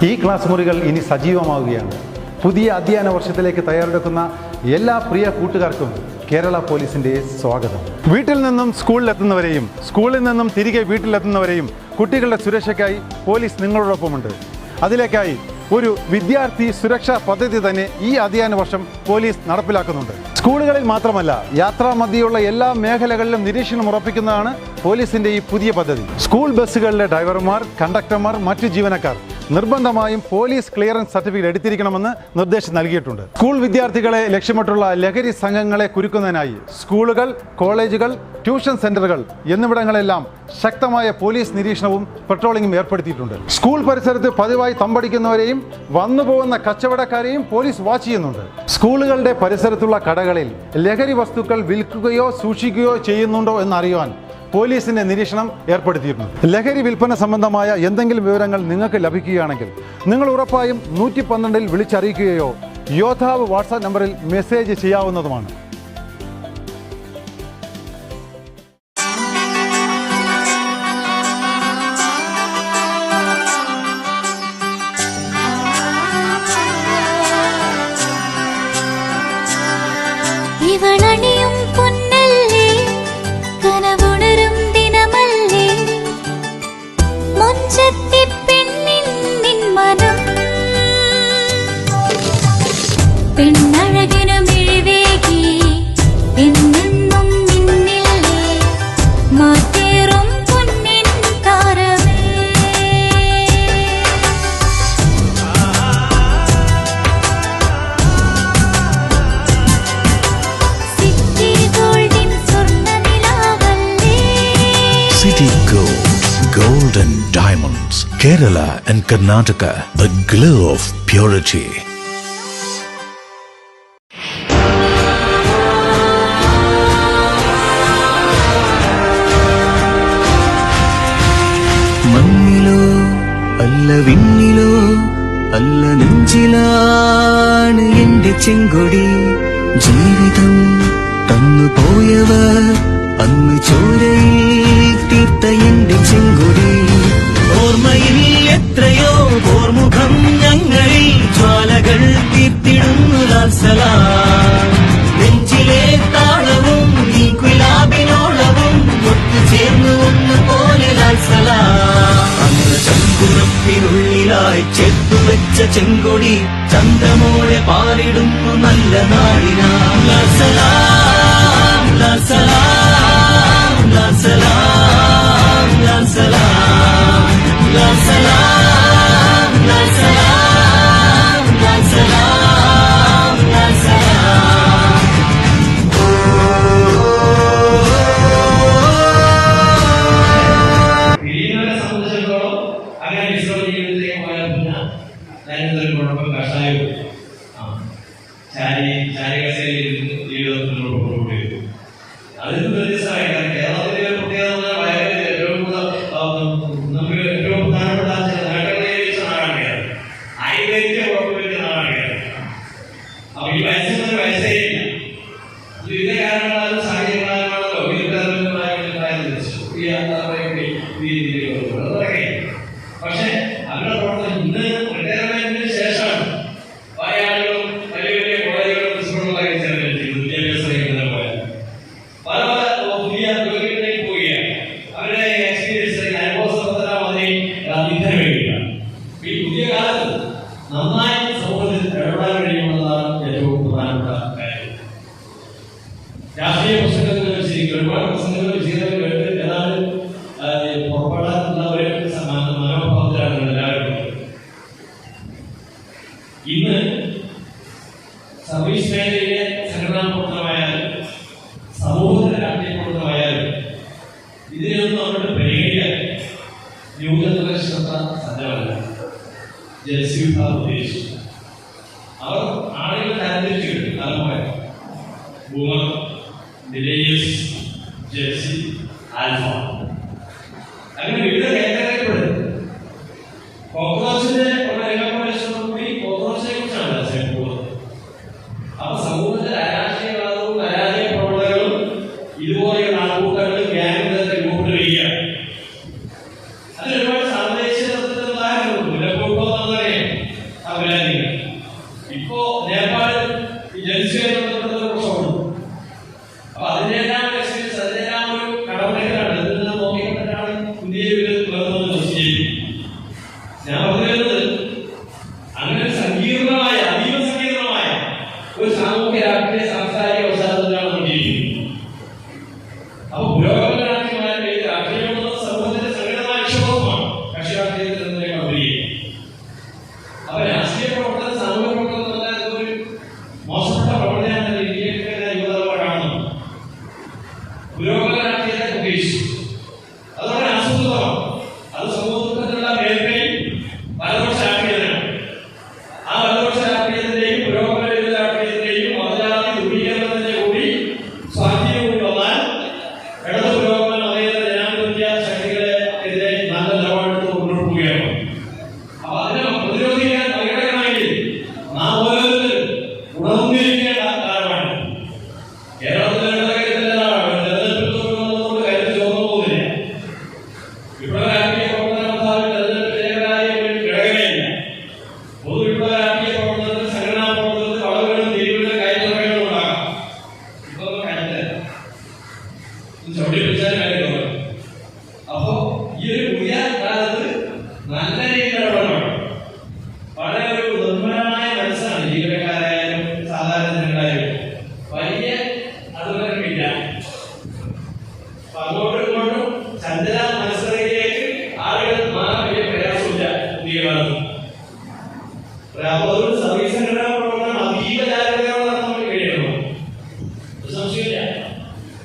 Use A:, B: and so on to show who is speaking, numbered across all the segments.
A: ഈ ക്ലാസ് മുറികൾ ഇനി സജീവമാവുകയാണ്. പുതിയ അധ്യയന വർഷത്തിലേക്ക് തയ്യാറെടുക്കുന്ന എല്ലാ പ്രിയ കൂട്ടുകാർക്കും കേരള പോലീസിൻ്റെ സ്വാഗതം. വീട്ടിൽ നിന്നും സ്കൂളിലെത്തുന്നവരെയും സ്കൂളിൽ നിന്നും തിരികെ വീട്ടിലെത്തുന്നവരെയും കുട്ടികളുടെ സുരക്ഷയ്ക്കായി പോലീസ് നിങ്ങളോടൊപ്പമുണ്ട്. അതിലേക്കായി ഒരു വിദ്യാർത്ഥി സുരക്ഷാ പദ്ധതി തന്നെ ഈ അധ്യയന വർഷം പോലീസ് നടപ്പിലാക്കുന്നുണ്ട്. സ്കൂളുകളിൽ മാത്രമല്ല, യാത്രാമധ്യയുള്ള എല്ലാ മേഖലകളിലും നിരീക്ഷണം ഉറപ്പിക്കുന്നതാണ് പോലീസിന്റെ ഈ പുതിയ പദ്ധതി. സ്കൂൾ ബസ്സുകളിലെ ഡ്രൈവർമാർ, കണ്ടക്ടർമാർ, മറ്റു ജീവനക്കാർ നിർബന്ധമായും പോലീസ് ക്ലിയറൻസ് സർട്ടിഫിക്കറ്റ് എടുത്തിരിക്കണമെന്ന് നിർദ്ദേശം നൽകിയിട്ടുണ്ട്. സ്കൂൾ വിദ്യാർത്ഥികളെ ലക്ഷ്യമിട്ടുള്ള ലഹരി സംഘങ്ങളെ കുരുക്കുന്നതിനായി സ്കൂളുകൾ, കോളേജുകൾ, ട്യൂഷൻ സെന്ററുകൾ എന്നിവിടങ്ങളെല്ലാം ശക്തമായ പോലീസ് നിരീക്ഷണവും പെട്രോളിംഗും ഏർപ്പെടുത്തിയിട്ടുണ്ട്. സ്കൂൾ പരിസരത്ത് പതിവായി തമ്പടിക്കുന്നവരെയും വന്നുപോകുന്ന കച്ചവടക്കാരെയും പോലീസ് വാച്ച് ചെയ്യുന്നുണ്ട്. സ്കൂളുകളുടെ പരിസരത്തുള്ള കടകളിൽ ലഹരി വസ്തുക്കൾ വിൽക്കുകയോ സൂക്ഷിക്കുകയോ ചെയ്യുന്നുണ്ടോ എന്നറിയുവാൻ പോലീസിന്റെ നിരീക്ഷണം ഏർപ്പെടുത്തിയിട്ടുണ്ട്. ലഹരി വിൽപ്പന സംബന്ധമായ എന്തെങ്കിലും വിവരങ്ങൾ നിങ്ങൾക്ക് ലഭിക്കുകയാണെങ്കിൽ നിങ്ങൾ ഉറപ്പായും 112-ൽ വിളിച്ചറിയിക്കുകയോ യോദ്ധാവ് വാട്സാപ്പ് നമ്പറിൽ message ചെയ്യാവുന്നതുമാണ്.
B: City Gold, Gold and Diamonds, Kerala and Karnataka, the glow of purity.
C: മണ്ണിലോ അല്ല വിണ്ണിലോ അല്ല നെഞ്ചിലാണ് എന്റെ ചെങ്കൊടി. ജീവിതം തന്നു പോയവർ അന്ന് ചോരയിൽ തീർത്ത എന്റെ ചെങ്കൊടി. ഓർമ്മയിൽ എത്രയോ ഓർമുഖം ഞങ്ങളിൽ ജ്വാലകൾ തീർത്തിടുന്നു ലാൽസലാം. നെഞ്ചിലെ താളവും ഈ കുലാബിനോളവും ഒത്തുചേർന്നു ഒന്നുപോലെ ലാൽസലാം. അന്ന് ചങ്കുറപ്പിനുള്ളിലായി ചേർത്തുവെച്ച ചെങ്കൊടി ചന്തമോടെ പാറിടുന്നു നല്ല നാടിനാ. ലാൽസലാം, ലാൽസലാം, ലാൽസലാം, ലാൽസലാം, ലാൽസലാം, ലാൽസലാം, ലാൽസലാം, ലാൽസലാം.
D: ഇനിയെ സംബന്ധിച്ചിടത്തോളം അങ്ങനെ വിശ്രമ ജീവിതത്തിലേക്ക് പോയാൽ പിന്നെ ഞാനിതൊരു കുഴപ്പം കഷായവും ചാരികസേനയിൽ ജീവിതം മുന്നോട്ട് കൊണ്ടുപോയി. അതിന് വ്യത്യസ്തമായി കേരളത്തിലെ പ്രത്യേകത ഏറ്റവും നമുക്ക് ഏറ്റവും പ്രധാനപ്പെട്ട ചില നേട്ടങ്ങളെ വെച്ച നാടാണ് കേരളം. ആയുർവേദിക ഉറപ്പുവെച്ച നാടാണ് കേരളം. അപ്പൊ ഈ വയസ്സിന് വയസ്സേ ഇല്ല. വിവിധ കാരണങ്ങളാലും സാഹചര്യങ്ങളാലുമാണല്ലോ പക്ഷെ അവരുടെ പ്രവർത്തനം ഇന്ന് റിട്ടയർമെന്റിന് ശേഷം പല ആളുകളും വലിയ വലിയ കോളേജുകളും പ്രിൻസിപ്പളുകളായി വിദ്യാഭ്യാസ രംഗത്ത് പോയാൽ പല പല പുതിയ ജോലികളിലേക്ക് പോവുകയാണ്. അവരുടെ എക്സ്പീരിയൻസ് അനുഭവസമ്പന്നമായി വിദ്യ വേണ്ടിയിട്ടാണ്. ഈ പുതിയ കാലത്ത് നന്നായി സമൂഹത്തിൽ ഇടപെടാൻ കഴിയുമെന്നതാണ് ഏറ്റവും പ്രധാനപ്പെട്ട കാര്യം. രാഷ്ട്രീയ പ്രസംഗങ്ങൾ വെച്ചിരിക്കും, ഒരുപാട് പ്രസംഗങ്ങൾ വിശീലനം കേട്ട് ഏതാണ്ട് പുറപ്പെടാനുള്ള ഒരു മനോഭാവത്തിലാണ് എല്ലാവരും. ഇന്ന് സർവീസ് മേഖലയിലെ സംഘടനാ പ്രവർത്തനമായാലും സമൂഹത്തിന്റെ രാഷ്ട്രീയ പ്രവർത്തനമായാലും ഇതിനൊന്നും അവരുടെ പരിഗണിക്കാൻ ന്യൂനതല ശ്രദ്ധ സജ്ജമല്ല. ജലസി വിഭാഗം ഉദ്ദേശിച്ചു അവർ ആളുകൾ തരംതിരിച്ചു തലമുറ ബൂമർ, മില്ലേനിയൽസ്, ജെൻസി, ആൽഫ അങ്ങനെ വിവിധ കേന്ദ്രങ്ങളിൽപ്പെടും. കോക്രോച്ചിന്റെ കൂടി കോക്രോച്ചിനെ കുറിച്ചാണ് ചർച്ച പോകുന്നത്. അപ്പൊ സമൂഹത്തിൽ അരാഷ്ട്രീയവാദവും പരാജയ പ്രവർത്തകരും ഇതുപോലെയുള്ള ആൾക്കൂട്ടങ്ങളും ഗ്യാങ്ങുകളൊക്കെ രൂപപ്പെടുകയാണ്. അതിൽ ഒരുപാട് സാമൂഹ്യ തത്വത്തിലുള്ള ഉദാഹരണങ്ങളുണ്ട്. മുല്ലപ്പൂക്കോ എന്നറിയാം. അഭിലാനികൾ. ഇപ്പോ നേപ്പാളിൽ ഈ ജൻസിയെ ബന്ധപ്പെട്ട പ്രശ്നമുണ്ട്. അപ്പൊ അതിനെല്ലാം എക്സ്പീരിയൻസ്, അതിനെല്ലാം ഒരു കടമയാണ്. ഇതിൽ നിന്ന് നോക്കിക്കൊണ്ടിട്ടാണ് ഇന്ത്യയിൽ വരുന്നത്. ഞാൻ പറയുന്നത് അങ്ങനെ സങ്കീർണമായ, അതീവ സങ്കീർണമായ ഒരു സാമൂഹ്യ രാഷ്ട്രീയ സാംസ്കാരിക പശ്ചാത്തലത്തിലാണ് നമ്മൾ ജീവിക്കുന്നത്. അപ്പൊ പുരോഗമന രാഷ്ട്രീയമായ രാഷ്ട്രീയം എന്നത് സമൂഹത്തിന്റെ സംഘടനാ വിശ്വാസമാണ്. കക്ഷി രാഷ്ട്രീയത്തിൽ നിന്നേക്കാൾ ഉപരിയാണ്. അപ്പൊ രാഷ്ട്രീയ പ്രവർത്തനം, സാമൂഹ്യ പ്രവർത്തനം എന്ന് പറഞ്ഞാൽ ഒരു മോശപ്പെട്ട പ്രവർത്തനമാണ് ഇന്ത്യയിലെ യുവതലമുറ കാണുന്നത്. പുരോഗമന രാഷ്ട്രീയത്തെ ഉപേക്ഷിച്ചു അത് വളരെ ആസൂത്രിതമാണ്. അത് സമൂഹത്തിലുള്ള മേൽക്കൈ വലതുപക്ഷ രാഷ്ട്രീയത്തിനാണ്. ആ വലതുപക്ഷ രാഷ്ട്രീയത്തിന്റെയും പുരോഗമന രാഷ്ട്രീയത്തിന്റെയും മതജാതി ധ്രുവീകരണത്തിന്റെ കൂടി സ്വാധീനം കൂടി വന്നാൽ ഇടത് പുരോഗമന മതേതര ജനാധിപത്യ ശക്തികളെതിരെ നല്ല നിലപാടെടുത്ത് മുന്നോട്ട് പോവുകയാണ്. അപ്പൊ അതിനെ പ്രതിരോധിക്കാൻ മറികടക്കണമെങ്കിൽ നാം ഓരോരുത്തരും ഉണർന്നിരിക്കേണ്ട കാലമാണ്. കേരളത്തിലെ തെരഞ്ഞെടുപ്പിൽ കാര്യം ചോർന്നു പോകുന്നില്ല. വിപ്ലവ രാഷ്ട്രീയ പ്രവർത്തന തെരഞ്ഞെടുപ്പിലേക്കായ ഒരു ഘടകമേയില്ല. പൊതു വിപ്ലവ രാഷ്ട്രീയ പ്രവർത്തനത്തിൽ, സംഘടനാ പ്രവർത്തനത്തിൽ വളവുകളും തിരിവുകളും കയറ്റുകളും ഉണ്ടാകാം. ഇപ്പൊ കണ്ടില്ല, ചവിട്ടി പിടിച്ചാൽ കാര്യമാണ്. അപ്പോ ഈ ഒരു പുതിയ കാലത്ത് നല്ല രീതിയിൽ ഇടപെടണം. വളരെ ഒരു നിർമ്മലമായ മനസ്സാണ് ജീവനക്കാരായാലും സാധാരണ ജനങ്ങളായാലും. വലിയ അതുവരമില്ല. അപ്പൊ അങ്ങോട്ടും ഇങ്ങോട്ടും ചന്ദ്ര മനസ്സിലേക്ക് ആളുകൾ മാറാൻ വലിയ പ്രയാസമില്ല പുതിയ കാലത്ത്. അതൊരു സർവീസ് സംഘടനാ പ്രവർത്തനം അതീവ ജാഗ്രതയോടെ നമ്മൾ കഴിയണം. സംശയമില്ല.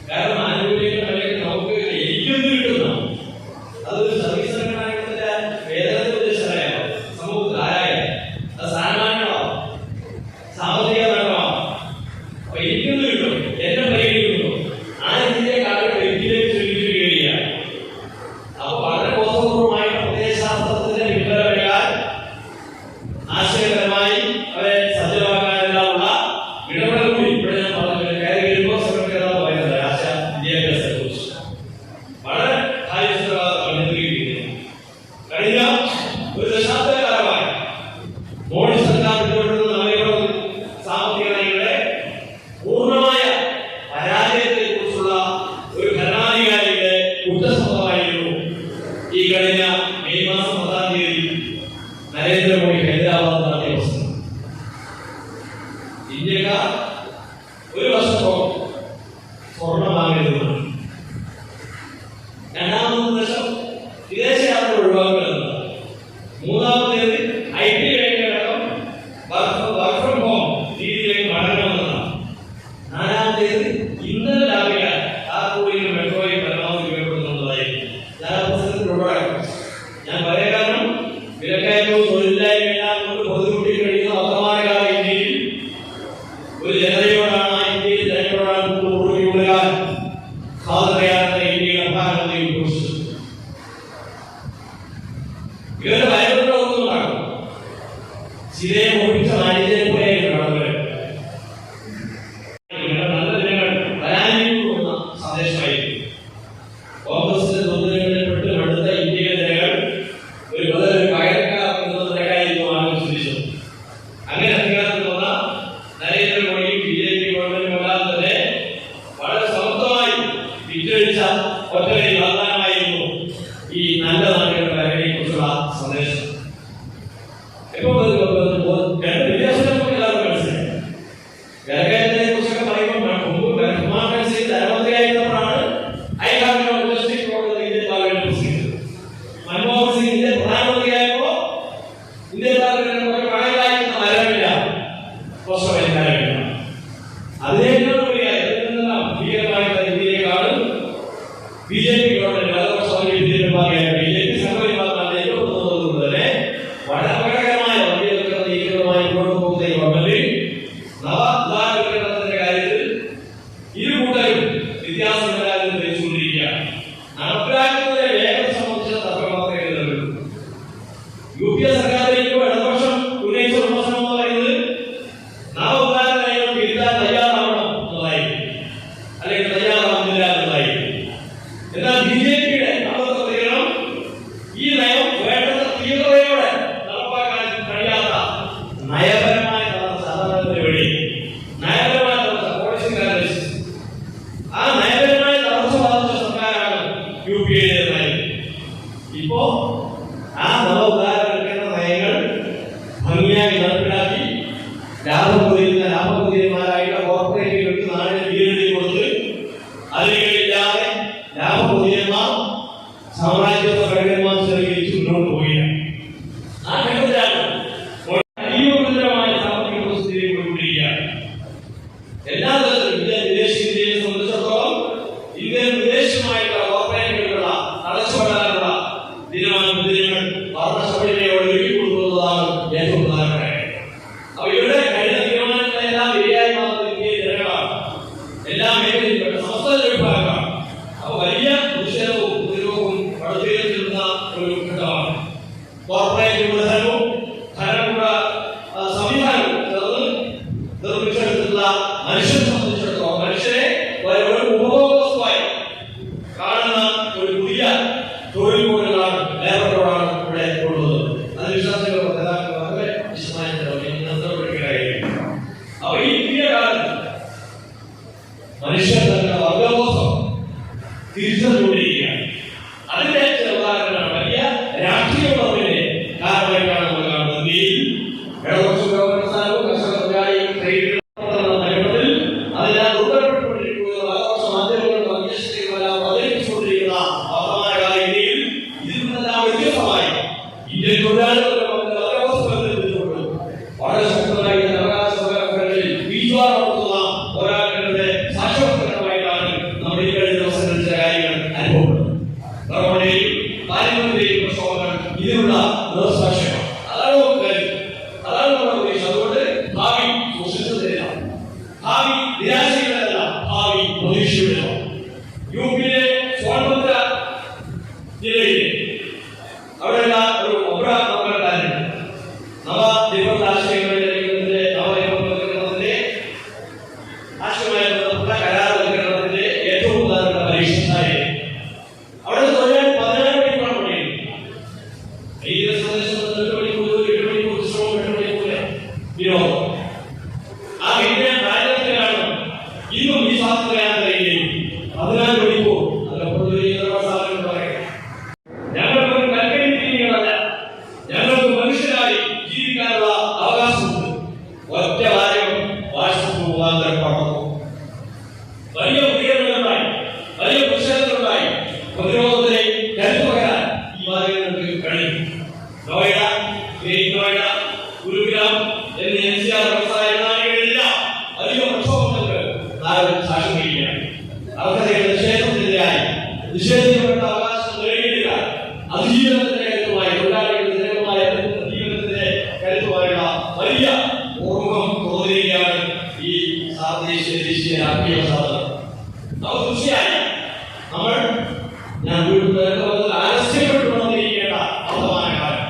D: കാരണം ആനുകൂല്യങ്ങൾ അല്ലെങ്കിൽ നമുക്ക് എനിക്കൊന്നും കിട്ടുന്ന അതൊരു സർവീസ് സംഘടനയുടെ വേതനത്തിൽ ഉദ്ദേശിച്ചതായോ സമൂഹത്തിൽ ആരായാലും അത് സാമാന്യമാണോ സാമ്പത്തിക നേട്ടമാണോ. അപ്പൊ എനിക്കൊന്നും കിട്ടും, എന്നെ പരിഗണിക്കുന്നു. ആ രീതിയിലേക്ക് ആളുകൾ വ്യക്തിയിലേക്ക് ചുരുക്കി കഴിയുകയാണ്. അപ്പൊ വളരെ ബോധപൂർവമായ പ്രത്യയശാസ്ത്രത്തിന്റെ പിന്തുണയാൽ ആശയപരമായി അവരെ സജ്ജമാക്കാനെല്ലാമുള്ള ഇടപെടൽ കൂടി ഇവിടെ ഞാൻ പറഞ്ഞു. കയറി വരുമ്പോൾ സെക്രട്ടറി പറയുന്നത് ആശയ വിദ്യാഭ്യാസത്തെ കുറിച്ച് വളരെ കഴിഞ്ഞ ഒരു ദശാബ്ദകാലമായി മോഡി സർക്കാർ പിന്തുടരുന്ന നവീകരണ സാമ്പത്തിക നയങ്ങളുടെ പൂർണ്ണമായ പരാജയത്തെ കുറിച്ചുള്ള ഒരു ഭരണാധികാരിയുടെ കുറ്റസമ്മതമായിരുന്നു ഈ കഴിഞ്ഞ മെയ് മാസം 10-ാം തീയതി നരേന്ദ്രമോദി ഹൈദരാബാദ് നടത്തിയ പ്രസംഗം. ഇന്ത്യക്കാർ ഒരു വർഷത്തോളം സ്വർണം വാങ്ങരുതെന്നാണ്. രണ്ടാമത്തെ നിർദ്ദേശം വിദേശയാത്ര ഒഴിവാക്കണമെന്നാണ്. മൂന്നാമത്തേത് IT മേഖലയടക്കം വർക്ക് ഫ്രം ഹോം രീതിയിലേക്ക് മടങ്ങണമെന്നാണ്. നാലാമത്തേത് ഇന്നലെ രാവിലെ ആ കൂടിയിൽ മെട്രോയിൽ പരമാവധി ഉപയോഗപ്പെടുത്തുന്നതായിരിക്കും. ഞാൻ ആ പുസ്തകത്തിൽ ഉൾപ്പെടാം. ഞാൻ പറയാൻ കാരണം വിലക്കയറ്റവും തൊഴിലില്ലായ്മയെല്ലാം കൊണ്ട് പൊതുകൂട്ടി കഴിയുന്ന വർത്തമാനകാല ഇന്ത്യയിൽ ഒരു ജനതയോടാണ്, ഇന്ത്യയിൽ ജനങ്ങളോടാണ് കൂടുതൽ സാധാരണ ഇന്ത്യയുടെ പ്രധാനമന്ത്രി ഉദ്ഘോഷിച്ചത്. ഇവരുടെ ഭയപ്പെടുന്നതൊന്നും ഉണ്ടാകും. ചിലയെ ഒഴിച്ച മാലിന്യം പോലെയാണ് നല്ല ദിനങ്ങൾ വരാനിരിക്കുന്ന സന്ദേശമായിരിക്കും. കോൺഗ്രസിന്റെ ദുർദിനങ്ങളിൽ പെട്ട് അടുത്ത ഇന്ത്യയിലെ ജനങ്ങൾ ഒരു പകരക്കാർ എന്നതിലേക്കായിരിക്കും ആളുകൾ ചിന്തിച്ചത്. അങ്ങനെ അധികാരത്തിൽ വന്ന നരേന്ദ്രമോദിയും BJP ഗവൺമെന്റും എല്ലാം തന്നെ വളരെ സമർത്ഥമായി വിറ്റഴിച്ച ഒറ്റവരി വാഗ്ദാനമായിരുന്നു ഈ നല്ല നാടുകളുടെ ഭരണയെ കുറിച്ചുള്ള സന്ദേശം. ഇപ്പോൾ രണ്ട് വിദ്യാഭ്യാസത്തെ എല്ലാവർക്കും മനസ്സിലായി. നയപരമായ സാധാരണത്തിന് വേണ്ടി നയപരമായ പോളിസിക്കാരെ ആ നയപരമായ തടസ്സം ബാധിച്ച സർക്കാരാണ് UPA നയം. ഇപ്പോ ആ നവ ഉദാഹരണ നയങ്ങൾ ഭംഗിയായി നടപ്പിലാക്കി ലാഭപതിയന്മാരായിട്ടുള്ള കോർപ്പറേറ്റുകൾക്ക് നാളെ വീരെഴുതി കൊടുത്ത് അതികളില്ലാതെ ലാഭപതിയന്മാർ സാമ്രാജ്യത്വ ഘടകന്മാർ സ്വീകരിച്ച് മുന്നോട്ട് പോവുകയാണ്. ആ ഘട്ടത്തിലാണ് ഗുരുതരമായ സാമ്പത്തിക പരിസ്ഥിതിയിലേക്ക് പോയിക്കൊണ്ടിരിക്കുകയാണ്. എല്ലാ തരത്തിലും ഇന്ത്യയെ സംബന്ധിച്ചിടത്തോളം ഇന്ത്യൻ വിദേശമായിട്ടുള്ള കോർപ്പറേറ്റുകളുള്ള തടസ്സപ്പെടാനുള്ള ദിനങ്ങൾ ഭരണസഭയിലോട് ഒരുക്കി കൊടുക്കുന്നതാണ് ഏറ്റവും പ്രധാനപ്പെട്ട കാര്യം. അപ്പൊ ഇവിടെ കഴിഞ്ഞ തീരുമാനങ്ങളെല്ലാം ശരിയായി മാറുന്ന ജനങ്ങളാണ്, എല്ലാ മേഖലയിലും സമസ്ത വിഭാഗമാണ്. അപ്പൊ വലിയ പ്രതിഷേധവും ഉപദ്രവവും വളർത്തിയെടുക്കുന്ന ഒരു ഘട്ടമാണ്. കോർപ്പറേറ്റുകളുടെ ഭരണകൂട സംവിധാനവും നിർമ്മിച്ചെടുത്തിട്ടുള്ള മനുഷ്യനെ സംബന്ധിച്ചിടത്തോളം മനുഷ്യരെ ഒരു ഉപഭോക്താവായി കാണുന്ന ഒരു പുതിയ തൊഴിൽ കോഡുകളാണ് ലേബർ കോഡാണ് ഇവിടെ ഉള്ളത്. അത് വിശ്വാസികൾ വളരെ വിശദമായി അപ്പൊ ഈ പുതിയ കാലത്ത് മനുഷ്യർ തങ്ങളുടെ വർഗബോധം തിരിച്ചറിഞ്ഞുകൊണ്ടിരിക്കുകയാണ്. അതിന്റെ ചില ഉദാഹരണമാണ് വലിയ രാഷ്ട്രീയ ഉണർവിന്റെ കാരണമായിട്ടാണ് നമ്മൾ കാണുന്നത്. ഇന്ത്യയിൽ ഇടതുപക്ഷ ഗവൺമെന്റ് സ്ഥാനവും കർഷക തൊഴിലാളി ട്രേഡ് നയത്തിൽ അതിനാൽ ഉൾപ്പെട്ടിട്ടുകൊണ്ടിരിക്കുന്ന വലതുപക്ഷ മാധ്യമങ്ങളുടെ വർഗീയതയെല്ലാം അവതരിപ്പിച്ചുകൊണ്ടിരിക്കുന്ന വർത്തമാനകാല ഇന്ത്യയിൽ ഇതിൽ നിന്നെല്ലാം വ്യത്യസ്തമായി ഇന്ത്യൻ തൊഴിലാളികളുടെ വളരെ ശക്തമായി അവകാശ പോരാട്ടങ്ങളിൽ നടത്തുന്ന പോരാട്ടങ്ങളുടെ സാക്ഷാത്കാരമായിട്ടാണ് നമ്മൾ ഈ കഴിഞ്ഞ ദിവസങ്ങളിൽ ചില കാര്യങ്ങൾ അനുഭവപ്പെടുന്നത്. പാർലമെന്റിലെയും പ്രക്ഷോഭങ്ങൾ ഇതിനുള്ള നേർസാക്ഷ്യമാണ്. അതാണ് നമുക്ക് അതാണ് നമ്മുടെ ഉദ്ദേശം. അതുകൊണ്ട് ഭാവി സൂക്ഷിച്ചതല്ല, ഭാവി നിരാശയുടേതല്ല, ഭാവി പ്രതീക്ഷയുടേതാണ്. UPയിലെ സോൺഭദ്ര ജില്ലയിലെ അവിടെയുള്ള ഒരു അപരാധക്കാരൻ നവനിബന്ധ ആശയങ്ങളുടെ നവനിബന്ധത്തിന്റെ ആശയമായി ബന്ധപ്പെട്ട കരാറുവൽക്കരണത്തിന്റെ ഏറ്റവും പ്രധാനപ്പെട്ട പരീക്ഷണമായി അവിടെ തൊഴിലാളി 16 മണിക്കൂറാണ് പണിയുന്നത്. ഈ സംബന്ധിച്ച് 8 മണിക്കൂർ 8 മണിക്കൂർ ശ്രമം 8 മണിക്കൂർ വിനോദം. ആ വിജ്ഞാന രാജ്യത്തിലാണ് ഇന്നും ഈ സ്വാതന്ത്ര്യയാത്രയിലെ 14 മണിക്കൂർ അതിലപ്പുറത്ത് പറയുന്നത്. ഞങ്ങൾക്കൊരു കൽക്കരി തിരികളല്ല, ഞങ്ങൾക്ക് മനുഷ്യരായി ജീവിക്കാനുള്ള അവകാശമുണ്ട്. ഒറ്റ കാര്യം വാട്സപ്പ് മുഖാന്തരം പടർന്നു. വലിയ ഉയർന്നുണ്ടായി, വലിയ പ്രതിഷേധങ്ങളുണ്ടായി. പ്രതിരോധത്തിലെ കരുത്ത് പകരാൻ ഈ വാചകങ്ങൾക്ക് കഴിയും. നോയിഡ, ഗ്രേറ്റ് നോയിഡ, ഗുരുഗ്രാം എന്നീ NCR വ്യവസായങ്ങളിലെല്ലാം വലിയ പ്രക്ഷോഭങ്ങൾക്ക് സാക്ഷ്യം വഹിക്കുകയാണ്. അർഹതയുടെ നിഷേധത്തിനെതിരായി നിഷേധിക്കപ്പെട്ട അവകാശം നേടിയെടുക്കാൻ അതിജീവനത്തിന്റെ കരുത്തുമായി തൊഴിലാളികളുടെ ജനകമായ ജീവനത്തിന്റെ കരുത്തുമായുള്ള വലിയ ഓർമ്മം തോന്നുകയാണ് ഈ ദേശീയ രാഷ്ട്രീയ സാധനം. നമുക്ക് തീർച്ചയായും ഞാൻ ആലസ്യപ്പെട്ടുകൊണ്ടിരിക്കേണ്ട വർത്തമാനകാലം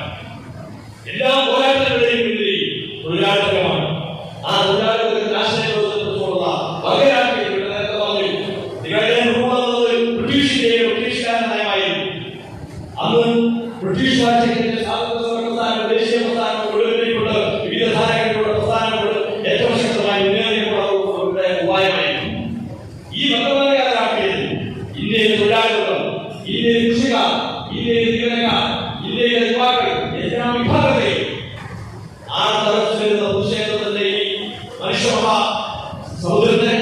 D: എല്ലാ പോരാട്ടങ്ങളുടെയും പിന്നിൽ തൊഴിലാളികളാണ്. ആ തൊഴിലാളികൾക്ക് രാഷ്ട്രീയത്തോടുള്ള വകരാഷ്ട്രീയ ബ്രിട്ടീഷുകാരുടെ നയമായിരുന്നു. അന്ന് ബ്രിട്ടീഷ് രാജ്യത്തിന്റെ സ്വാതന്ത്ര്യ ദേശീയ പ്രസ്ഥാനം ഒഴിവാക്കിക്കൊണ്ട് വിവിധ ധാരകളിലുള്ള പ്രസ്ഥാനങ്ങൾ ഏറ്റവും ശക്തമായി മുന്നേറിയപ്പോഴുള്ള ഉപായമായിരുന്നു. ഈ വർത്തമാനകാല രാഷ്ട്രീയത്തിൽ ഇന്ത്യയിലെ തൊഴിലാളികൾ, ഇന്ത്യയിലെ കൃഷിക്കാർ, ഇന്ത്യയിലെ ജീവനക്കാർ, ഇന്ത്യയിലെ യുവാക്കൾ എല്ലാ വിഭാഗത്തെയും ആ തലത്തിലുള്ള പ്രതിഷേധത്തിന്റെ ഈ മനുഷ്യമഹാ സൗഹൃദത്തെ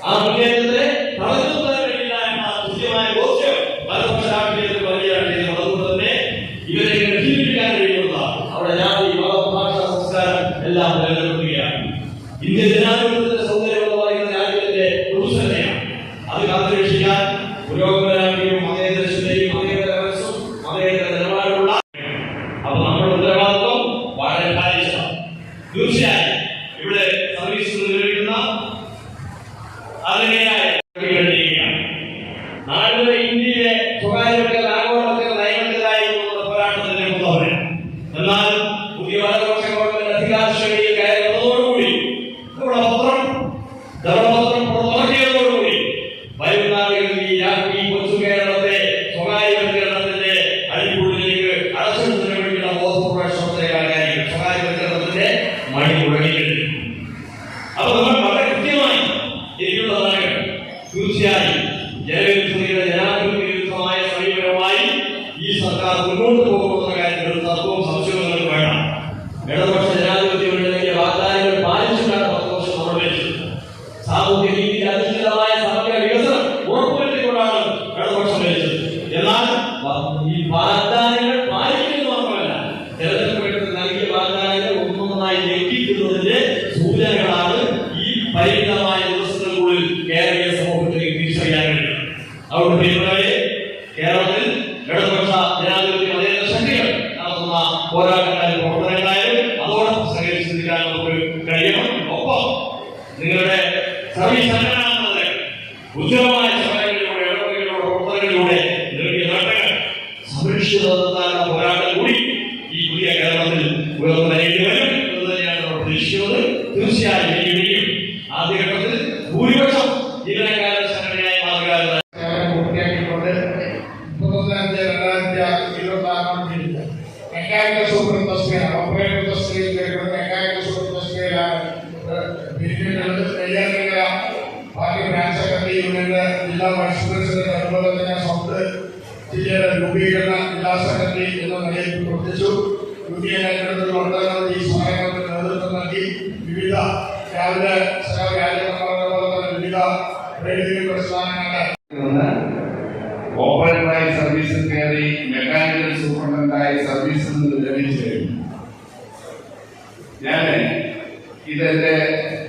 D: ആ മുന്നേറ്റത്തെ തടഞ്ഞുനിർത്താൻ കഴിയില്ല എന്ന തുല്യമായ ബോധ്യം വലതുപക്ഷ രാഷ്ട്രീയത്തിൽ വലിയ രാഷ്ട്രീയം. അതുകൊണ്ട് തന്നെ ഇവരെ ജീവിപ്പിക്കാൻ കഴിയുന്ന അവിടെ ജാതി, മതം, ഭാഷ, സംസ്കാരം എല്ലാം നിലനിർത്തുകയാണ്. ഇന്ത്യൻ ജനാധിപത്യത്തിന്റെ സൗന്ദര്യം പറയുന്ന രാജ്യത്തിന്റെ പ്രദൂഷണയാണ്. അത് കാത്തുരക്ഷിക്കാൻ പുരോഗമന രാഷ്ട്രീയവും മതേതര ചിന്തയും മതേതര മനസ്സും മതേതര നിലപാടുള്ള അപ്പൊ നമ്മുടെ ഉത്തരവാദിത്വം വളരെ കാര്യക്ഷമം. തീർച്ചയായും ഇവിടെ സർവീസ് നിർവഹിക്കുന്ന നാട്ടിലെ ഇന്ത്യയിലെ സ്വകാര്യവൽക്കരണ ആഗോളവൽക്കരണ നയങ്ങൾക്കെതിരായി പോരാട്ടത്തിന് മുന്നോട്ട്. എന്നാൽ പുതിയ വലതുപക്ഷ ഗവൺമെന്റ് അധികാര ശ്രേണിയിൽ കയറുന്നതോടുകൂടി ധർമ്മപത്രം പുറത്തിറക്കിയതോടുകൂടി വരുന്ന ഈ കൊച്ചു കേരളത്തെ സ്വകാര്യവൽക്കരണത്തിന്റെ അടിക്കുള്ളിലേക്ക് അടച്ചിടുന്നതിന് വേണ്ടിയുള്ള ബോധപൂർവ്വ ശ്രമത്തിലേക്കാണ് സ്വകാര്യവൽക്കരണത്തിന്റെ മണി മുഴങ്ങിയിട്ടുണ്ട്. അപ്പൊ നമ്മൾ വളരെ കൃത്യമായി എനിക്കുള്ളതാണ് തീർച്ചയായും ജനവിരുദ്ധതയുടെ ജനാധിപത്യവിരുദ്ധമായ സമീപനമായി ഈ സർക്കാർ മുന്നോട്ട് പോകുന്ന കാര്യത്തിൽ തത്വവും സംശയങ്ങളും വേണം. ഇടതുപക്ഷ ജനാധിപത്യ മുന്നണിയുടെ വാഗ്ദാനങ്ങൾ പാലിച്ചുകൊണ്ടാണ് 10 വർഷം നമ്മൾ ഭരിച്ചത്. സാമൂഹ്യ നീതി അധിഷ്ഠിതമായ സാമൂഹിക വികസനം ഉറപ്പുവരുത്തിക്കൊണ്ടാണ് ഇടതുപക്ഷം ഭരിച്ചത്. എന്നാൽ ഈ വാഗ്ദാനങ്ങൾ പാലിക്കുന്നത് മാത്രമല്ല, തെരഞ്ഞെടുപ്പ് ഘട്ടത്തിൽ നൽകിയ വാഗ്ദാനങ്ങൾ ഒന്നൊന്നായി ലംഘിക്കുന്നതിന്റെ സൂചനകളാണ് ഈ പരിമിതമായ ദിവസങ്ങൾക്കുള്ളിൽ കേരളീയ സമൂഹത്തിന് തിരിച്ചറിയാൻ കഴിയും. അതുകൊണ്ട് പ്രിയപ്പെട്ടവരെ, കേരളത്തിൽ ഇടതുപക്ഷ ജനാധിപത്യ മതേതര ശക്തികൾ നടത്തുന്ന പോരാട്ടങ്ങളിലും പ്രവർത്തനങ്ങളായാലും അതോടൊപ്പം സഹകരിച്ച് നിൽക്കാൻ നമുക്ക് കഴിയണം. ഒപ്പം നിങ്ങളുടെ സർവീസ് സംഘടനകളുടെ ഉജ്ജ്വലമായ സമരങ്ങളിലൂടെ ഇടപെടലുകളിലൂടെ പ്രവർത്തനങ്ങളിലൂടെ നേടിയ നേട്ടങ്ങൾ സംരക്ഷിച്ചു നിർത്താനുള്ള പോരാട്ടം കൂടി ഈ പുതിയ കേരളത്തിൽ ഉയർന്നു വരേണ്ടി വരും എന്ന് തന്നെയാണ് നമ്മൾ പ്രതീക്ഷിക്കുന്നത്. തീർച്ചയായും ഇനിയും ആദ്യഘട്ടത്തിൽ ഭൂരിപക്ഷം ജീവനക്കാരുടെ സംഘടനയായി മാറുക
E: പൂർത്തിയാക്കിക്കൊണ്ട് 31/5/2026 മെക്കാനിക്കൽ സൂപ്പർ തസ്തികയാണ് ഓപ്പറേറ്റർ തസ്തികയിലേക്ക് മെക്കാനിക്കൽ സൂപ്പർ തസ്തികയിലാണ് പിരിച്ചിട്ടുള്ളത്. നെയ്യാറ്റിൻകര പാർട്ടി ബ്രാഞ്ച് സെക്രട്ടറി യൂണിയന്റെ ജില്ലാ വൈസ് പ്രസിഡന്റ്, അതുപോലെ തന്നെ സ്വത്ത് ജില്ലയുടെ രൂപീകരണ ജില്ലാ സെക്രട്ടറി എന്ന നിലയിൽ പ്രവർത്തിച്ചു. യൂണിയൻ ഏറ്റെടുത്തുള്ള ഒട്ടനവധി ഈ സമരങ്ങൾക്ക് നേതൃത്വം നൽകി വിവിധ രാവിലെ വിവിധ ട്രേഡ് യൂണിയൻ പ്രസ്ഥാനങ്ങളുടെ
F: ഓപ്പറേറ്ററായി സർവീസിൽ കയറി മെക്കാനിക്കൽ സൂപ്രണ്ടായി സർവീസിൽ നിന്ന് വിരമിച്ചു കഴിഞ്ഞു. ഞാൻ ഇതെന്റെ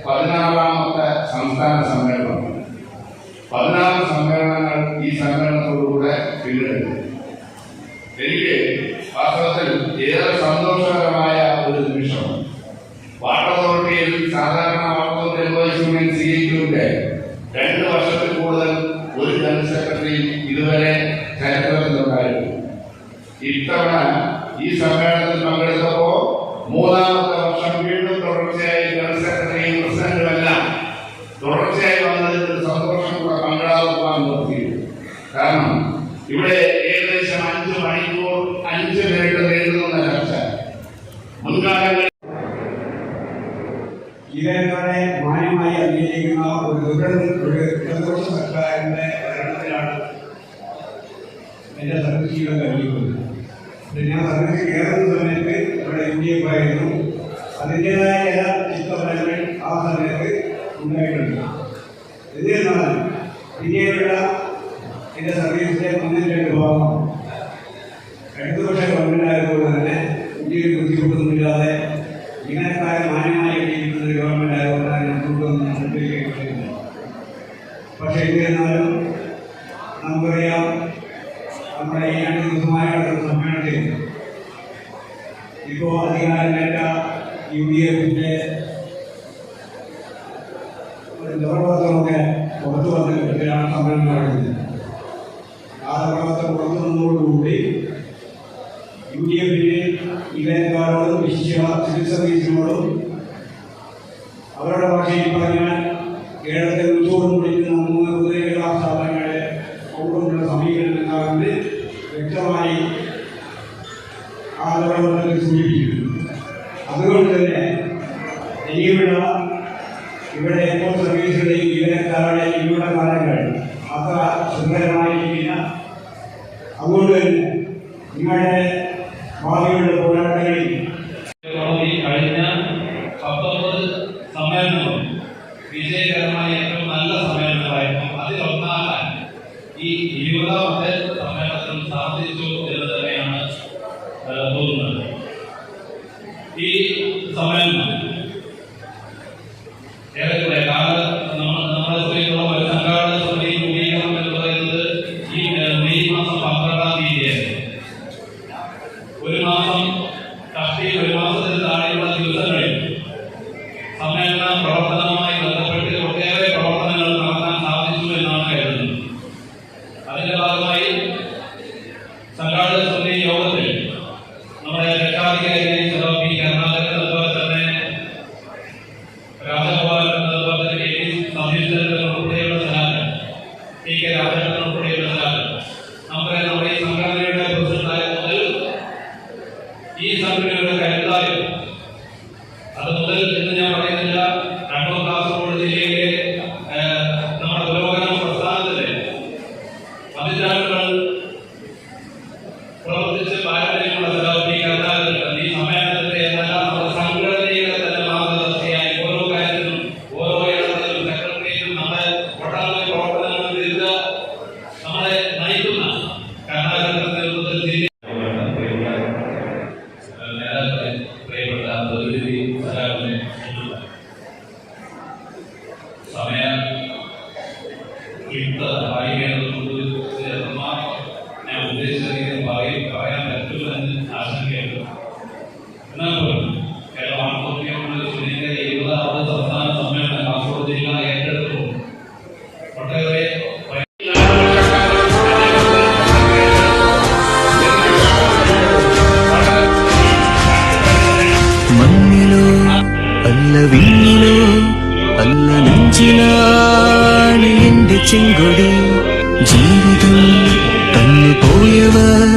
F: 16ാമത്തെ സംസ്ഥാന സമ്മേളനമാണ്. 16 സമ്മേളനങ്ങൾ ഈ സമ്മേളനത്തോടുകൂടെ പിന്നിടുന്നു. എനിക്ക് വാസ്തവത്തിൽ ഏറെ സന്തോഷകരമായ ഒരു നിമിഷമാണ്. വാട്ടർ അതോറിറ്റിയിൽ സാധാരണ വാട്ടർ എംപ്ലോയീസ് യൂണിയൻ CITയുടെ 2 വർഷത്തിൽ കൂടുതൽ ഒരു ജനറൽ സെക്രട്ടറി ഇതുവരെ ചരിത്രത്തിലുണ്ടായിരുന്നു. ഇത്തവണ ഈ സമ്മേളനത്തിൽ പങ്കെടുത്തപ്പോ 3ാമത്തെ വർഷം വീണ്ടും തുടർച്ചയായി ജനറൽ സെക്രട്ടറിയും പ്രസിഡന്റുമെല്ലാം തുടർച്ചയായി വന്നതിൽ സന്തോഷം കൂടെ പങ്കാളിക്കാൻ നിർത്തിയിരുന്നു. കാരണം ഇവിടെ ഏകദേശം 5 മണിക്കൂർ 5 മിനിറ്റ് നീണ്ടുന്ന ചർച്ച മുൻകാലങ്ങളിൽ
G: ജീവനക്കാരെ മാന്യമായി അംഗീകരിക്കുന്ന ഒരു ഇടതുപക്ഷ സർക്കാരിന്റെ ഭരണത്തിലാണ് എന്റെ സർവീസ് ചെയ്യാൻ കഴിയുന്നത്. ഞാൻ സർവീസ് കയറുന്ന സമയത്ത് ഇവിടെ UDF ആയിരുന്നു. അതിൻ്റെതായ ചില ചിത്രഫലങ്ങൾ ആ സമയത്ത് ഉണ്ടായിട്ടുണ്ട്. എന്നിരുന്നാൽ പിന്നീടുള്ള എന്റെ സർവീസിന്റെ 1-2 ഭാഗം ഇടതുപക്ഷ ഗവൺമെന്റ് ആയതുകൊണ്ട് തന്നെ ഇന്ത്യയിൽ ബുദ്ധിമുട്ടൊന്നുമില്ലാതെ ജീവനക്കാരെ മാന്യമായി ജീവിക്കുന്ന ഗവൺമെന്റ് ആയതുകൊണ്ടാണ് നമുക്കൊന്നും കഴിയുന്നത്. പക്ഷെ എന്നിരുന്നാലും നമുക്കറിയാം, നമ്മുടെ ഈ 2 ദിവസമായ സമ്മേളനത്തിൽ ഇപ്പോൾ അധികാരമേറ്റ UDFന്റെ നിറപത്രമൊക്കെ പുറത്തു വന്നിട്ടാണ് സമ്മേളനം നടക്കുന്നത്. ആ നിറപത്രം പുറത്തു വന്നതോടുകൂടി UDFന്റെ ജീവനക്കാരോടും വിശിഷ്ട സിവിൽ സർവീസിനോടും അവരുടെ ഭാഷയിൽ പറഞ്ഞാൽ കേരളത്തിൽ ഉച്ചോടും പിടിക്കുന്ന 3 പൊതുമേഖലാ സ്ഥാപനങ്ങളെ കൊണ്ടുള്ള സമീപനം എന്താണെന്ന് വ്യക്തമായി ആ നിറപത്രത്തിൽ സൂചിപ്പിച്ചിട്ടുണ്ട്. അതുകൊണ്ട് തന്നെ ഇനിയുള്ള ഇവിടെ എപ്പോൾ സർവീസുകളുടെയും ജീവനക്കാരുടെ ഇനിയുള്ള കാലങ്ങൾ അത്ര സുന്ദരമായിരിക്കില്ല. അതുകൊണ്ട് തന്നെ നിങ്ങളുടെ ഭാവിയുടെ പോരാട്ടങ്ങളിൽ
D: കഴിഞ്ഞ 19 സമ്മേളനങ്ങളും വിജയകരമായ ഏറ്റവും നല്ല സമ്മേളനങ്ങളായിരുന്നു. അതിലൊന്നാകാൻ ഈ 20ാമത്തെ സമ്മേളനത്തിൽ സാധിച്ചു എന്ന് തന്നെയാണ് തോന്നുന്നത്. ഈ സമ്മേളനം ഏറെക്കുറെ നമ്മളെ സംബന്ധിച്ചിടത്തോളം ഒരു സംഘാടന സമിതി രൂപീകരണം എന്ന് പറയുന്നത് ഈ മെയ് മാസം 12-ാം തീയതിയായിരുന്നു. 1 മാസം അത് മുതൽ എന്ന് ഞാൻ പറയുന്നില്ല, കണ്ണൂർ കാസർഗോഡ് ജില്ലയിലെ നമ്മുടെ പുരോഗമന പ്രസ്ഥാനത്തിലെ പതിറ്റാണ്ടുകൾ പ്രവർത്തിച്ച് പാരമ്പര്യമുള്ള സ്ഥലത്ത് ഈ കർണാടകത്തിൽ ഈ സമ്മേളനത്തിന്റെ എല്ലാ സംഘടനയുടെ തന്നെ മാർഗദർശിയായി ഓരോ കാര്യത്തിലും ഓരോ ഇടത്തിലും സെക്രട്ടറിയിലും നമ്മുടെ ഒട്ടാകെ പ്രവർത്തനങ്ങൾ ചെയ്ത് നമ്മളെ നയിക്കുന്ന കർണാടകത്തിന്റെ നേതൃത്വത്തിൽ പ്രിയപ്പെട്ട പ്രതിനിധി സഹാബിനെ സമയം ഞാൻ ഉദ്ദേശിച്ചത് പറയാൻ പറ്റുമെന്ന് ആശങ്കയുണ്ട്. എന്നാൽ പോലും കേരള ആത്മഹത്യയുടെ സുനീന്റെ 70ാമത് സംസ്ഥാന സമ്മേളനം കാസർഗോഡ് ജില്ല ഏറ്റെടുത്തു. ഒട്ടേറെ
C: മണ്ണിലോ അല്ല വിണ്ണിലോ അല്ല നെഞ്ചിലാണ് എന്റെ ചെങ്കൊടി. ജീവിതം തന്നു പോയവർ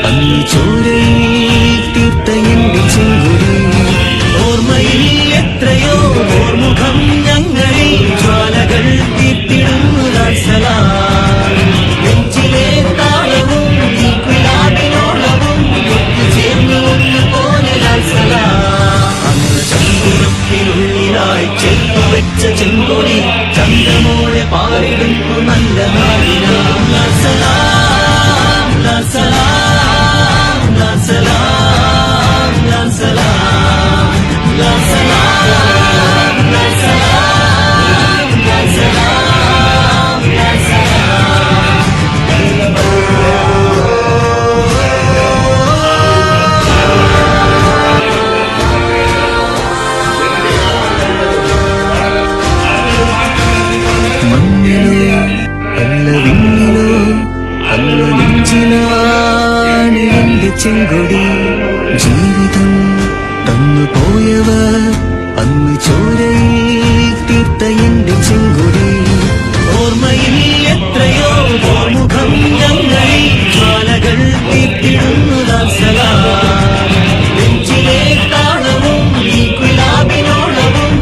C: അന്ന് ചോരയിൽ തീർത്ത എന്റെ ചെങ്കൊടി. ഓർമ്മയിൽ എത്രയോ ഓർമുഖം ഞങ്ങളിൽ ജ്വാലകൾ തീർത്തിടുന്നു സലാം. നെഞ്ചിലെ താളവും ഈ കുലാബിനോളവും ചേർന്നു ഒന്നുപോലെ സലാം. ിനുള്ളിലായി ചെന്നു വെച്ച ചെങ്കൊടി ചന്ദ്രമോളെ പാരിടുന്നു നല്ല നാടിനാം. സലാം സലാം സലാം സലാം സലാം സലാം മണ്ണിലോ അല്ല വിണ്ണിലോ അല്ല നെഞ്ചിലാണ് എന്റെ ചെങ്കൊടി. ജീവിതം തന്നു പോയവർ അന്ന് ചോരയിൽ തീർത്ത എന്റെ ചെങ്കൊടി. ഓർമ്മയിൽ എത്രയോ ഓർമുഖം ഞങ്ങളിൽ ജ്വാലകൾ തീർത്തിടുന്നു സലാം. നെഞ്ചിലെ താളവും ഈ കുലാബിനോളവും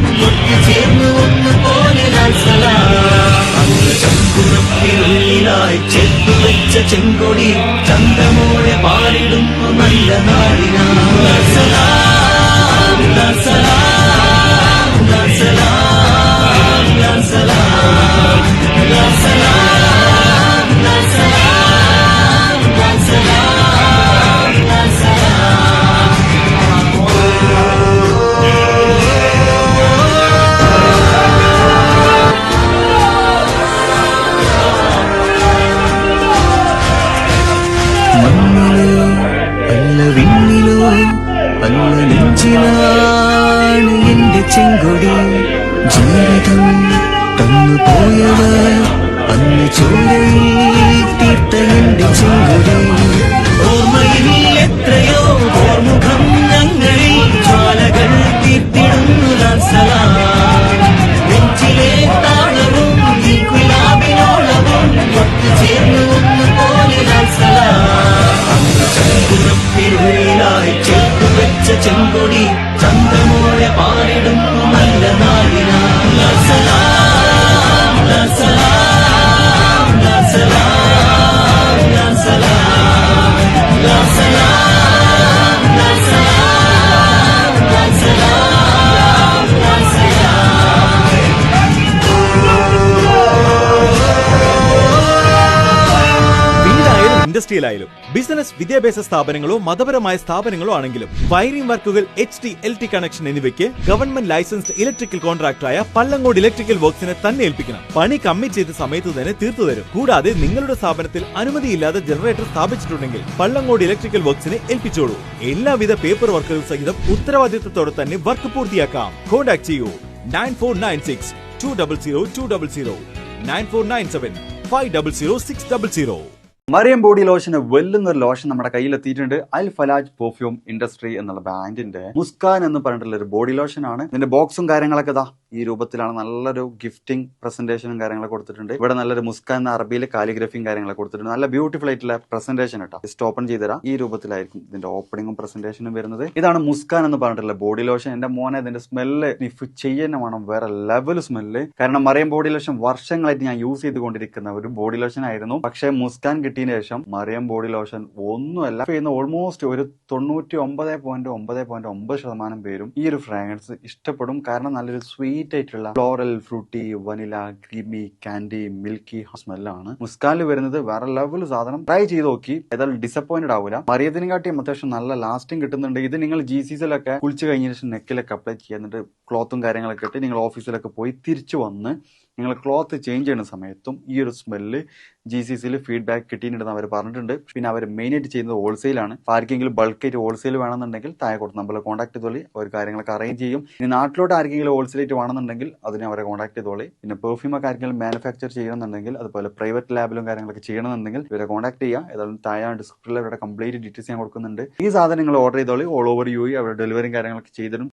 C: ചേർന്നു ഒന്നുപോലെ സലാം. ചങ്കുറപ്പിനുള്ളിലായി ചേർത്തു വെച്ച ചെങ്കൊടി ചന്ദ്രമോളെ പാരിടുന്നു നല്ല നാടിനാം. സലാം സലാം സലാം സലാം സലാം മണ്ണിലോ അല്ല വിണ്ണിലോ അല്ല നെഞ്ചിലാണ് എന്റെ ചെങ്കൊടി. ജീവിതം തന്നു പോയവർ അന്ന് ചോരയിൽ തീർത്ത എന്റെ ചെങ്കൊടി. ഓർമ്മയിൽ എത്രയോ ഓർമുഖം ഞങ്ങളിൽ ജ്വാലകൾ തീർത്തിടുന്നു സലാം. നെഞ്ചിലെ താളവും ഈ കുലാബിനോളവും ചേർന്നു ഒന്നുപോലെ സലാം. ചങ്കുറപ്പിനുള്ളിലായി ചേർത്തു വെച്ച ചെങ്കൊടി ചന്ദ്രമോളെ പാരിടുന്നു നല്ല നാടിനാം. സലാം സലാം സലാം സലാം സലാം
H: വീടായാലും ഇൻഡസ്ട്രിയിലായാലും ബിസിനസ് വിദ്യാഭ്യാസ സ്ഥാപനങ്ങളോ മതപരമായ സ്ഥാപനങ്ങളോ ആണെങ്കിലും വയറിംഗ് വർക്കുകൾ HT LT കണക്ഷൻ എന്നിവയ്ക്ക് ഗവൺമെന്റ് ലൈസൻസ്ഡ് ഇലക്ട്രിക്കൽ കോൺട്രാക്ടറായ പള്ളങ്ങോട് ഇലക്ട്രിക്കൽ വർക്സിനെ തന്നെ ഏൽപ്പിക്കണം. പണി കമ്മിറ്റ് ചെയ്ത സമയത്ത് തന്നെ തീർത്തു തരും. കൂടാതെ നിങ്ങളുടെ സ്ഥാപനത്തിൽ അനുമതിയില്ലാതെ ജനറേറ്റർ സ്ഥാപിച്ചിട്ടുണ്ടെങ്കിൽ പള്ളങ്ങോട് ഇലക്ട്രിക്കൽ വർക്സിനെ ഏൽപ്പിച്ചോളൂ. എല്ലാവിധ പേപ്പർ വർക്കുകൾ സഹിതം ഉത്തരവാദിത്തത്തോടെ തന്നെ വർക്ക് പൂർത്തിയാക്കാം. കോൺടാക്ട് ചെയ്യൂ 9496 200 200 9497 500 600.
I: മറിയം ബോഡി ലോഷന് വെല്ലുന്നൊരു ലോഷൻ നമ്മുടെ കയ്യിലെത്തിയിട്ടുണ്ട്. അൽ ഫലാജ് പെർഫ്യൂം ഇൻഡസ്ട്രി എന്നുള്ള ബ്രാൻഡിന്റെ മുസ്കാൻ എന്ന് പറഞ്ഞിട്ടുള്ള ഒരു ബോഡി ലോഷൻ ആണ്. ഇതിന്റെ ബോക്സും കാര്യങ്ങളൊക്കെ ഇതാ ഈ രൂപത്തിലാണ് നല്ലൊരു ഗിഫ്റ്റിംഗ് പ്രസന്റേഷനും കാര്യങ്ങളൊക്കെ കൊടുത്തിട്ടുണ്ട്. ഇവിടെ നല്ലൊരു മുസ്കാൻ എന്ന അറബിയിൽ കാലിഗ്രഫിയും കാര്യങ്ങളൊക്കെ കൊടുത്തിട്ടുണ്ട്. നല്ല ബ്യൂട്ടിഫുൾ ആയിട്ടുള്ള പ്രസന്റേഷൻ കേട്ടോ. ജസ്റ്റ് ഓപ്പൺ ചെയ്തുതരാം. ഈ രൂപത്തിലായിരിക്കും ഇതിന്റെ ഓപ്പണിങ്ങും പ്രസന്റേഷനും വരുന്നത്. ഇതാണ് മുസ്കാൻ എന്ന് പറഞ്ഞിട്ടുള്ള ബോഡി ലോഷൻ. എന്റെ മോനെ ഇതിന്റെ സ്മെല്ല് സ്നിഫ് ചെയ്യുന്ന വേണം, വേറെ ലെവൽ സ്മെല്ല്. കാരണം മറിയം ബോഡി ലോഷൻ വർഷങ്ങളായിട്ട് ഞാൻ യൂസ് ചെയ്തുകൊണ്ടിരിക്കുന്ന ഒരു ബോഡി ലോഷൻ ആയിരുന്നു. പക്ഷെ മുസ്കാൻ കിട്ടിയതിനു ശേഷം മറിയം ബോഡി ലോഷൻ ഒന്നുമല്ല ചെയ്യുന്ന ഓൾമോസ്റ്റ് ഒരു 99.9% പേരും ഈ ഒരു ഫ്രാഗ്രൻസ് ഇഷ്ടപ്പെടും. കാരണം നല്ലൊരു സ്വീറ്റ് ആയിട്ടുള്ള floral, fruity, vanilla, creamy, candy, milky സ്മെല്ലാണ് മുസ്കാനിൽ വരുന്നത്. വേറെ ലെവൽ സാധനം. ട്രൈ ചെയ്ത് നോക്കി, ഏതായാലും ഡിസപ്പോയിന്റഡ് ആവില്ല. മറിയത്തിനെ കാട്ടിയും അത്യാവശ്യം നല്ല ലാസ്റ്റിംഗ് കിട്ടുന്നുണ്ട്. ഇത് നിങ്ങൾ GCCയിലൊക്കെ കുളിച്ച് കഴിഞ്ഞ ശേഷം നെക്കിലൊക്കെ അപ്ലൈ ചെയ്യുന്നുണ്ട്. ക്ലോത്തും കാര്യങ്ങളൊക്കെ ഇട്ട് നിങ്ങൾ ഓഫീസിലൊക്കെ പോയി തിരിച്ചു വന്ന് നിങ്ങൾ ക്ലോത്ത് ചേഞ്ച് ചെയ്യുന്ന സമയത്തും ഈ ഒരു സ്മെല്ല് GCCയിൽ ഫീഡ്ബാക്ക് കിട്ടിയിട്ടുണ്ടെന്ന് അവർ പറഞ്ഞിട്ടുണ്ട്. പിന്നെ അവർ മെയിനായിട്ട് ചെയ്യുന്നത് ഹോൾസെയിലാണ്. ആർക്കെങ്കിലും ബൾക്കായിട്ട് ഹോൾസെയിൽ വേണമെന്നുണ്ടെങ്കിൽ താഴെ കൊടുത്ത് നമ്മളെ കോൺടാക്ട് ചെയ്തോളി, അവർ കാര്യങ്ങളൊക്കെ അറേഞ്ച് ചെയ്യും. ഇനി നാട്ടിലോട്ട് ആർക്കെങ്കിലും ഹോൾസെയിലായിട്ട് വേണമെന്നുണ്ടെങ്കിൽ അതിനെ അവരെ കോൺടാക്ട് ചെയ്തോളി. പിന്നെ പെർഫ്യൂമൊക്കെ ആർക്കെങ്കിലും മാനുഫാക്ചർ ചെയ്യണമെന്നുണ്ടെങ്കിൽ, അതുപോലെ പ്രൈവറ്റ് ലാബിലും കാര്യങ്ങളൊക്കെ ചെയ്യണമെന്നുണ്ടെങ്കിൽ ഇവരെ കോൺടാക്ട് ചെയ്യുക. ഏതായാലും താഴെ ഡിസ്ക്രിപ്ഷനിൽ അവരുടെ കംപ്ലീറ്റ് ഡീറ്റെയിൽസ് ഞാൻ കൊടുക്കുന്നുണ്ട്. ഈ സാധനം നിങ്ങൾ ഓർഡർ ചെയ്തോളി. ഓൾ ഓവർ UAE അവരുടെ ഡെലിവറിയും കാര്യങ്ങളൊക്കെ ചെയ്തിടും.